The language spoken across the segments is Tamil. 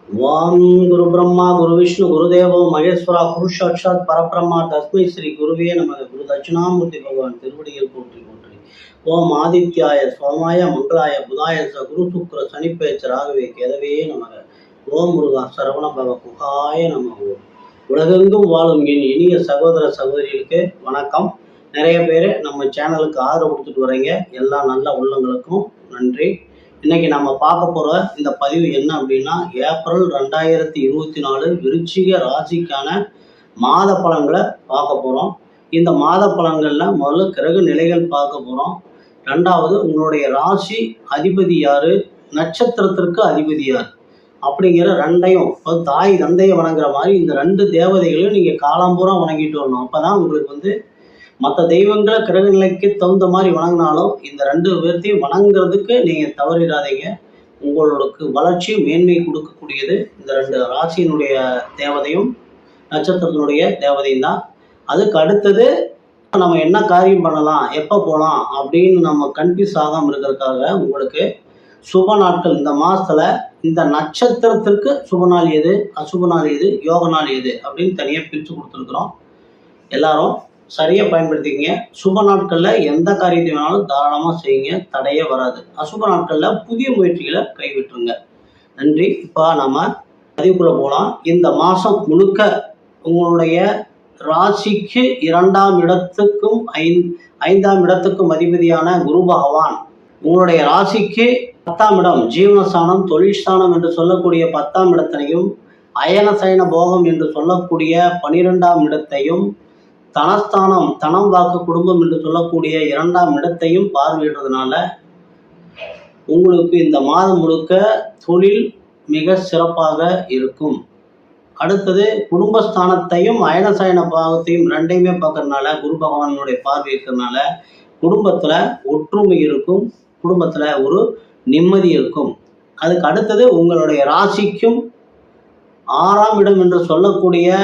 वाम गुरु ब्रह्मा गुरु विष्णु गुरुदेव महेश्वरा गुरु साक्षात परब्रह्मा तस्मै श्री गुरुवे नमः गुरु दक्षिणामूर्ति भगवान திருவடியில் போற்றி போற்றி ஓம் ஆதித்யாய சோமாய மங்களாய புதாய ச குரு சுக்ர சனிப்பேச்ச ராகவே கேதவே நமக ஓம் முருகா சரவண பவ குகாய நமக. உலகெங்கும் வாழும் என் இனிய சகோதர சகோதரிகளுக்கு வணக்கம். நிறைய பேர் நம்ம சேனலுக்கு ஆதரவு கொடுத்துட்டு வரீங்க. எல்லா நல்ல உள்ளங்களுக்கும் நன்றி. இன்னைக்கு நம்ம பார்க்க போற இந்த பதிவு என்ன அப்படின்னா, ஏப்ரல் 2024 விருச்சிக ராசிக்கான மாத பலன்களை பார்க்க போறோம். இந்த மாத பலன்கள்ல முதல்ல கிரக நிலைகள் பார்க்க போறோம். ரெண்டாவது உங்களுடைய ராசி அதிபதி யாரு, நட்சத்திரத்திற்கு அதிபதி யார் அப்படிங்கிற ரெண்டையும், தாய் தந்தையை வணங்குற மாதிரி இந்த ரெண்டு தேவதைகளையும் நீங்க காலம்பூரா வணங்கிட்டு வரணும். அப்பதான் உங்களுக்கு மற்ற தெய்வங்களை கிரக நிலைக்கு தகுந்த மாதிரி வணங்கினாலும் இந்த ரெண்டு பேர்த்தையும் வணங்குறதுக்கு நீங்கள் தவறிடாதீங்க. உங்களுக்கு வளர்ச்சி மேன்மை கொடுக்கக்கூடியது இந்த ரெண்டு ராசியினுடைய தேவதையும் நட்சத்திரத்தினுடைய தேவதையும் தான். அதுக்கு அடுத்தது நம்ம என்ன காரியம் பண்ணலாம், எப்போ போகலாம் அப்படின்னு நம்ம கன்ஃபியூஸ் ஆகாமல் இருக்கிறதுக்காக உங்களுக்கு சுப நாட்கள் இந்த மாதத்தில் இந்த நட்சத்திரத்திற்கு சுப நாள் எது, அசுப நாள் எது, யோக நாள் எது அப்படின்னு தனியாக பிரித்து கொடுத்துருக்குறோம். எல்லாரும் சரியாக பயன்படுத்திக்கங்க. சுப நாட்களில் எந்த காரியத்தை வேணாலும் தாராளமாக செய்யுங்க, தடையே வராது. அசுப நாட்களில் புதிய முயற்சிகளை கைவிட்டுருங்க. நன்றி. இப்போ நம்ம பதிவுக்குள்ளே போகலாம். இந்த மாதம் முழுக்க உங்களுடைய ராசிக்கு 2ஆம் இடத்துக்கும் 5ஆம் இடத்துக்கும் அதிபதியான குரு பகவான் உங்களுடைய ராசிக்கு 10ஆம் இடம் ஜீவனஸ்தானம் தொழில் ஸ்தானம் என்று சொல்லக்கூடிய 10ஆம் இடத்தினையும், அயன சயன போகம் என்று சொல்லக்கூடிய 12ஆம் இடத்தையும், தனஸ்தானம் தனம் வாக்கு குடும்பம் என்று சொல்லக்கூடிய 2ஆம் இடத்தையும் பார்வையிடுறதுனால உங்களுக்கு இந்த மாதம் முழுக்க தொழில் மிக சிறப்பாக இருக்கும். அடுத்தது குடும்பஸ்தானத்தையும் அயனசயன பாகத்தையும் ரெண்டையுமே பார்க்கறதுனால, குரு பகவானுடைய பார்வை இருக்கிறதுனால குடும்பத்தில் ஒற்றுமை இருக்கும், குடும்பத்தில் ஒரு நிம்மதி இருக்கும். அதுக்கு அடுத்தது உங்களுடைய ராசிக்கும் 6ஆம் இடம் என்று சொல்லக்கூடிய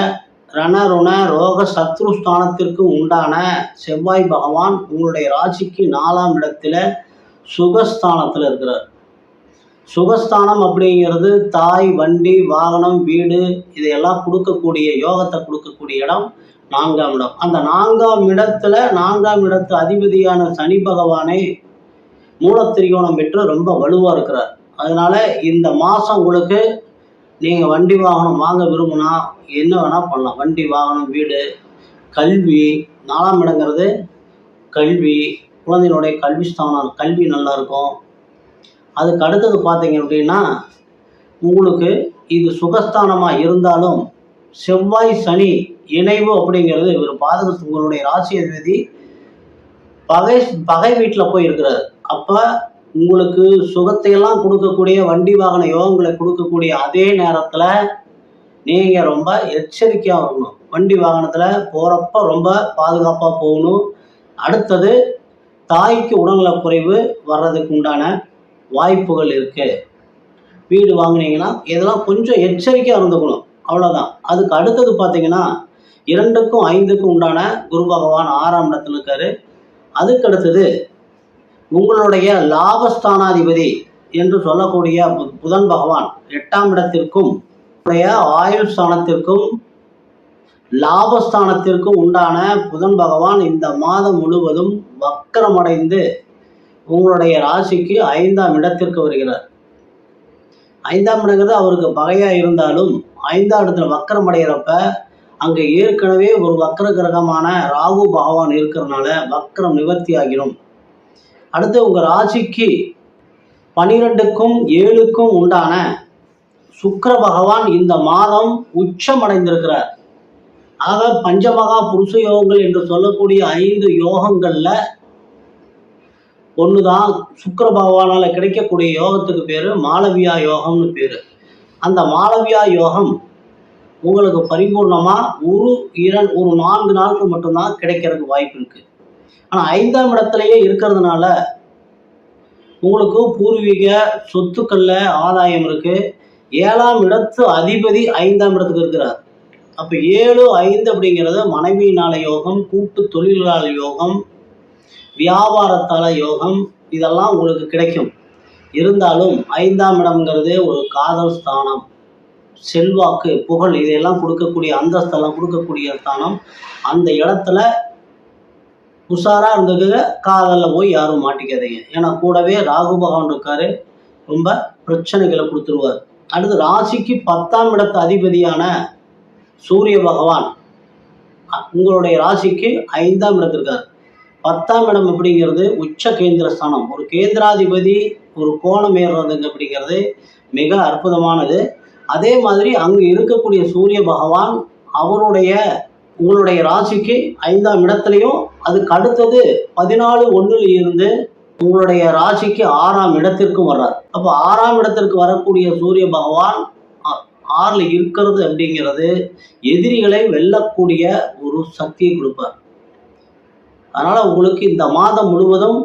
ரணருண ரோக சத்ருஸ்தானத்திற்கு உண்டான செவ்வாய் பகவான் உங்களுடைய ராசிக்கு 4ஆம் இடத்துல சுகஸ்தானத்தில் இருக்கிறார். சுகஸ்தானம் அப்படிங்கிறது தாய், வண்டி, வாகனம், வீடு இதையெல்லாம் கொடுக்கக்கூடிய யோகத்தை கொடுக்கக்கூடிய இடம் 4ஆம் இடம். அந்த 4ஆம் இடத்துல 4ஆம் இடத்து அதிபதியான சனி பகவானை மூலத்திரிகோணம் பெற்று ரொம்ப வலுவாக இருக்கிறார். அதனால இந்த மாதம் உங்களுக்கு நீங்கள் வண்டி வாகனம் வாங்க விரும்புனா என்ன வேணால் பண்ணலாம். வண்டி வாகனம், வீடு, கல்வி. 4ஆம் இடங்கிறது கல்வி, குழந்தைகளுடைய கல்வி ஸ்தானம், கல்வி நல்லா இருக்கும். அதுக்கு அடுத்தது பார்த்தீங்க அப்படின்னா உங்களுக்கு இது சுகஸ்தானமாக இருந்தாலும் செவ்வாய் சனி இணைவு அப்படிங்கிறது ஒரு பாதகத்து. உங்களுடைய ராசி அதிபதி பகை வீட்டில் போய் இருக்கிறார். அப்போ உங்களுக்கு சுகத்தையெல்லாம் கொடுக்கக்கூடிய வண்டி வாகன யோகங்களை கொடுக்கக்கூடிய அதே நேரத்தில் நீங்கள் ரொம்ப எச்சரிக்கையாக இருக்கணும். வண்டி வாகனத்தில் போகிறப்ப ரொம்ப பாதுகாப்பாக போகணும். அடுத்தது தாய்க்கு உடல்நல குறைவு வர்றதுக்கு உண்டான வாய்ப்புகள் இருக்குது. வீடு வாங்கினீங்கன்னா இதெல்லாம் கொஞ்சம் எச்சரிக்கையாக இருந்துக்கணும், அவ்வளோதான். அதுக்கு அடுத்தது பார்த்தீங்கன்னா 2க்கும் 5க்கும் உண்டான குரு பகவான் 6ஆம் இடத்துல இருக்காரு. அதுக்கு அடுத்தது உங்களுடைய லாபஸ்தானாதிபதி என்று சொல்லக்கூடிய புதன் பகவான் 8ஆம் இடத்திற்கும் ஆயுள் ஸ்தானத்திற்கும் லாபஸ்தானத்திற்கும் உண்டான புதன் பகவான் இந்த மாதம் முழுவதும் வக்கரமடைந்து உங்களுடைய ராசிக்கு 5ஆம் இடத்திற்கு வருகிறார். 5ஆம் இடங்கிறது அவருக்கு பகையா இருந்தாலும் 5ஆம் இடத்துல வக்கரமடைகிறப்ப அங்கே ஏற்கனவே ஒரு வக்கர கிரகமான ராகு பகவான் இருக்கிறதுனால வக்கரம் நிவர்த்தி ஆகிடும். அடுத்து உங்கள் ராசிக்கு 12க்கும் 7க்கும் உண்டான சுக்கிர பகவான் இந்த மாதம் உச்சம் அடைந்திருக்கிறார். ஆக பஞ்சமகா புருஷ யோகங்கள் என்று சொல்லக்கூடிய 5 யோகங்கள்ல ஒண்ணுதான் சுக்கிர பகவானால கிடைக்கக்கூடிய யோகத்துக்கு பேரு மாளவியா யோகம்னு பேரு. அந்த மாளவியா யோகம் உங்களுக்கு பரிபூர்ணமா ஒரு 4 நாளுக்கு மட்டும்தான் கிடைக்கிறதுக்கு வாய்ப்பு இருக்கு. ஆனால் 5ஆம் இடத்துலையே இருக்கிறதுனால உங்களுக்கு பூர்வீக சொத்துக்கள்ல ஆதாயம் இருக்கு. 7ஆம் இடத்து அதிபதி 5ஆம் இடத்துக்கு இருக்கிறார். அப்போ 7, 5 அப்படிங்கிறது மனைவியினால யோகம், கூட்டு தொழிலாளர் யோகம், வியாபாரத்தால யோகம், இதெல்லாம் உங்களுக்கு கிடைக்கும். இருந்தாலும் 5ஆம் இடம்ங்கிறது ஒரு காதல் ஸ்தானம். செல்வாக்கு, புகழ் இதையெல்லாம் கொடுக்கக்கூடிய அந்தஸ்தெல்லாம் கொடுக்கக்கூடிய ஸ்தானம். அந்த இடத்துல உஷாரா இருந்துக்குங்க, காதலில் போய் யாரும் மாட்டிக்காதீங்க. ஏன்னா கூடவே ராகு பகவான் இருக்காரு, ரொம்ப பிரச்சனைகளை கொடுத்துருவார். அடுத்து ராசிக்கு 10ஆம் இடத்து அதிபதியான சூரிய பகவான் உங்களுடைய ராசிக்கு 5ஆம் இடத்திற்கார். 10ஆம் இடம் அப்படிங்கிறது உச்ச கேந்திர ஸ்தானம். ஒரு கேந்திராதிபதி ஒரு கோணம் ஏறுறதுங்க அப்படிங்கிறது மிக அற்புதமானது. அதே மாதிரி அங்கு இருக்கக்கூடிய சூரிய பகவான் அவருடைய உங்களுடைய ராசிக்கு 5ஆம் இடத்துலையும் அதுக்கு அடுத்தது 14:1 இருந்து உங்களுடைய ராசிக்கு 6ஆம் இடத்திற்கும் வர்றார். அப்போ 6ஆம் இடத்திற்கு வரக்கூடிய சூரிய பகவான் 6ல் இருக்கிறது அப்படிங்கிறது எதிரிகளை வெல்லக்கூடிய ஒரு சக்தியை கொடுப்பார். அதனால உங்களுக்கு இந்த மாதம் முழுவதும்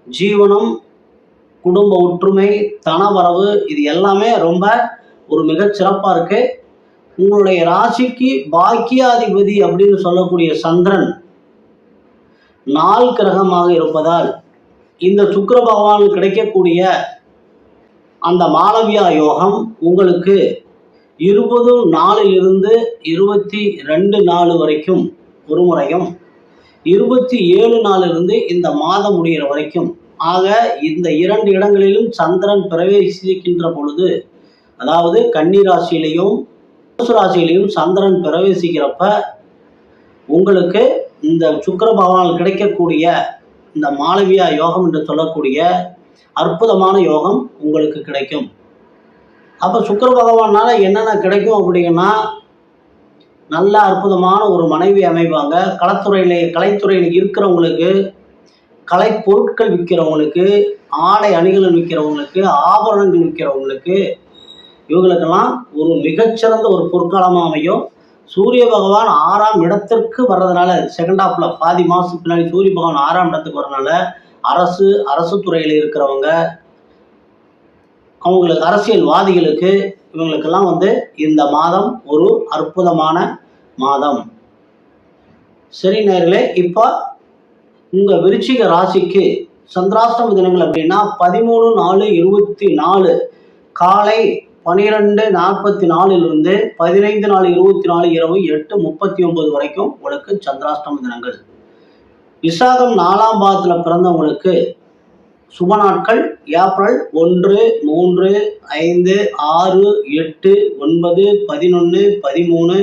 ஜீவனம், குடும்ப ஒற்றுமை, தனவரவு இது எல்லாமே ரொம்ப ஒரு மிகச் சிறப்பாக இருக்கு. உங்களுடைய ராசிக்கு பாக்கியாதிபதி அப்படின்னு சொல்லக்கூடிய சந்திரன் 4 கிரகமாக இருப்பதால் இந்த சுக்கிர பகவான் கிடைக்கக்கூடிய அந்த மாளவியா யோகம் உங்களுக்கு 20 22 வரைக்கும் ஒரு முறையும் 27 இந்த மாதம் முடிகிற வரைக்கும், ஆக இந்த 2 இடங்களிலும் சந்திரன் பிரவேசிக்கின்ற பொழுது, அதாவது கன்னி ராசியிலையும் தனுசு ராசியிலையும் சந்திரன் பிரவேசிக்கிறப்ப உங்களுக்கு இந்த சுக்கிர பகவான் கிடைக்கக்கூடிய இந்த மாளவியா யோகம் என்று சொல்லக்கூடிய அற்புதமான யோகம் உங்களுக்கு கிடைக்கும். அப்போ சுக்கிர பகவானால என்னென்ன கிடைக்கும் அப்படின்னா, நல்ல அற்புதமான ஒரு மனைவி அமைவாங்க. கலைத்துறையில் இருக்கிறவங்களுக்கு, கலை பொருட்கள் விற்கிறவங்களுக்கு, ஆடை அணிகள் விற்கிறவங்களுக்கு, ஆபரணங்கள் விற்கிறவங்களுக்கு, இவங்களுக்கெல்லாம் ஒரு மிகச்சிறந்த ஒரு பொற்காலமாக அமையும். சூரிய பகவான் 6ஆம் இடத்திற்கு வர்றதுனால, செகண்ட் ஹாஃப்ல பாதி மாதத்துக்கு பின்னாடி சூரிய பகவான் 6ஆம் இடத்துக்கு வர்றதுனால அரசு துறையில் இருக்கிறவங்க, அவங்களுக்கு அரசியல்வாதிகளுக்கு, இவங்களுக்கெல்லாம் இந்த மாதம் ஒரு அற்புதமான மாதம். சரி நேயர்களே, இப்போ உங்க விருச்சிக ராசிக்கு சந்திராஷ்டம தினங்கள் அப்படின்னா 13/4/24 காலை 12:44 15/4/24 இரவு 8:39 வரைக்கும் உங்களுக்கு சந்திராஷ்டம தினங்கள். விசாகம் 4ஆம் பாதத்தில் பிறந்தவங்களுக்கு சுப நாட்கள் ஏப்ரல் 1, 3, 5, 6, 8, 9, 11, 13,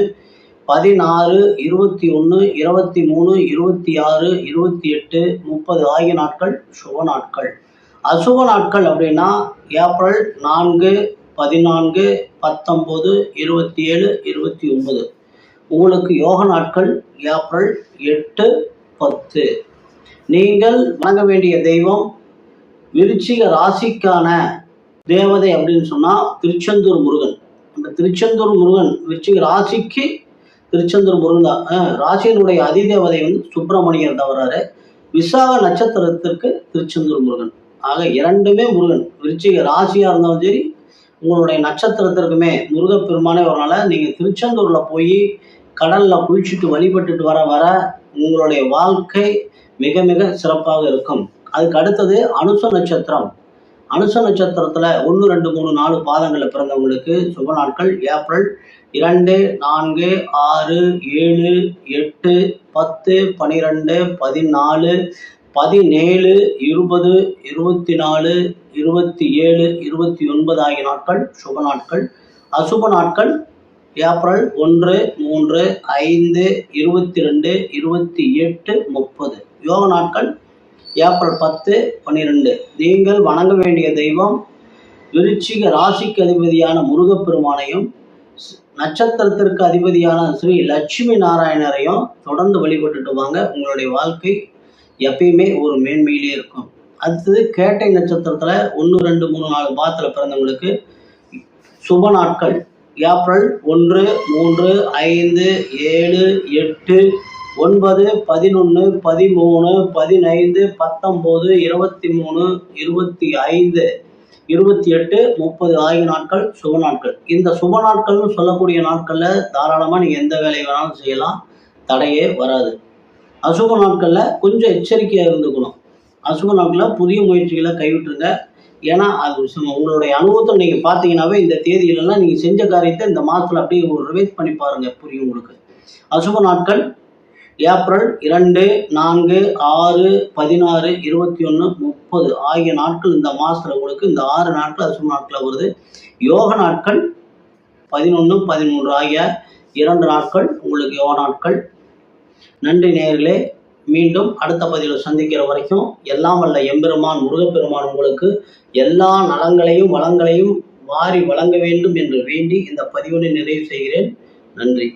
16, 21, 23, 26, 28, 30 ஆகிய நாட்கள் சுப நாட்கள். அசுப நாட்கள் அப்படின்னா ஏப்ரல் 4, 14, 19, 27, 29. உங்களுக்கு யோக நாட்கள் ஏப்ரல் 8, 10. நீங்கள் வணங்க வேண்டிய தெய்வம் விருச்சிக ராசிக்கான தேவதை அப்படின்னு சொன்னால் திருச்செந்தூர் முருகன். அந்த திருச்செந்தூர் முருகன் விருச்சிக ராசிக்கு திருச்செந்தூர் முருகன் தான். ராசியினுடைய அதிதேவதை சுப்பிரமணியர் தவறாரு. விசாக நட்சத்திரத்திற்கு திருச்செந்தூர் முருகன். ஆக இரண்டுமே முருகன். விருச்சிக ராசியாக இருந்தாலும் சரி, உங்களுடைய நட்சத்திரத்திற்குமே முருகப்பெருமானே வரனால நீங்கள் திருச்செந்தூரில் போய் கடலில் குளிச்சுட்டு வழிபட்டுட்டு வர உங்களுடைய வாழ்க்கை மிக மிக சிறப்பாக இருக்கும். அதுக்கு அடுத்தது அனுச நட்சத்திரம். அனுச நட்சத்திரத்தில் 1, 2, 3, 4 பாதங்களில் பிறந்தவங்களுக்கு சுப நாட்கள் ஏப்ரல் 2, 4, 6, 7, 8, 10, 12, 14, 17, 20, 24, 27, 29 ஆகிய நாட்கள் சுப நாட்கள். அசுப நாட்கள் ஏப்ரல் 1, 3, 5, 22, 28, 30. யோக நாட்கள் ஏப்ரல் 10, 12. நீங்கள் வணங்க வேண்டிய தெய்வம் விருச்சிக ராசிக்கு அதிபதியான முருகப்பெருமானையும் நட்சத்திரத்திற்கு அதிபதியான ஸ்ரீ லட்சுமி நாராயணரையும் தொடர்ந்து வழிபட்டுட்டு வாங்க. உங்களுடைய வாழ்க்கை எப்பயுமே ஒரு மேன்மையிலே இருக்கும். அடுத்தது கேட்டை நட்சத்திரத்தில் 1, 2, 3, 4 பாதத்தில் பிறந்தவங்களுக்கு சுப நாட்கள் ஏப்ரல் 1, 3, 5, 7, 8, 9, 11, 13, 15, 19, 23, 25, 28, 30 ஆகிய நாட்கள் சுப நாட்கள். இந்த சுப நாட்கள்னு சொல்லக்கூடிய நாட்களில் தாராளமாக நீங்கள் எந்த வேலையை வேணாலும் செய்யலாம், தடையே வராது. அசுப நாட்களில் கொஞ்சம் எச்சரிக்கையாக இருந்துக்கணும். அசுப நாட்களில் புதிய முயற்சிகளை கைவிட்டுருங்க. ஏன்னா அது உங்களுடைய அனுபவத்தில் நீங்கள் பார்த்தீங்கன்னாவே இந்த தேதியிலலாம் நீங்கள் செஞ்ச காரியத்தை இந்த மாதத்தில் அப்படியே ஒரு ரிவைஸ் பண்ணி பாருங்கள், புரியும் உங்களுக்கு. அசுப நாட்கள் ஏப்ரல் 2, 4, 6, 16, 21, 30 ஆகிய நாட்கள் இந்த மாதத்தில் உங்களுக்கு இந்த 6 நாட்கள் அசுப நாட்கள் வருது. யோக நாட்கள் 11, 13 ஆகிய 2 நாட்கள் உங்களுக்கு யோக நாட்கள். நன்றி நேயர்களே. மீண்டும் அடுத்த பதிவில் சந்திக்கிற வரைக்கும் எல்லாம் வல்ல எம்பெருமான் முருகப்பெருமான் உங்களுக்கு எல்லா நலங்களையும் வளங்களையும் வாரி வழங்க வேண்டும் என்று வேண்டி இந்த பதிவினை நிறைவு செய்கிறேன். நன்றி.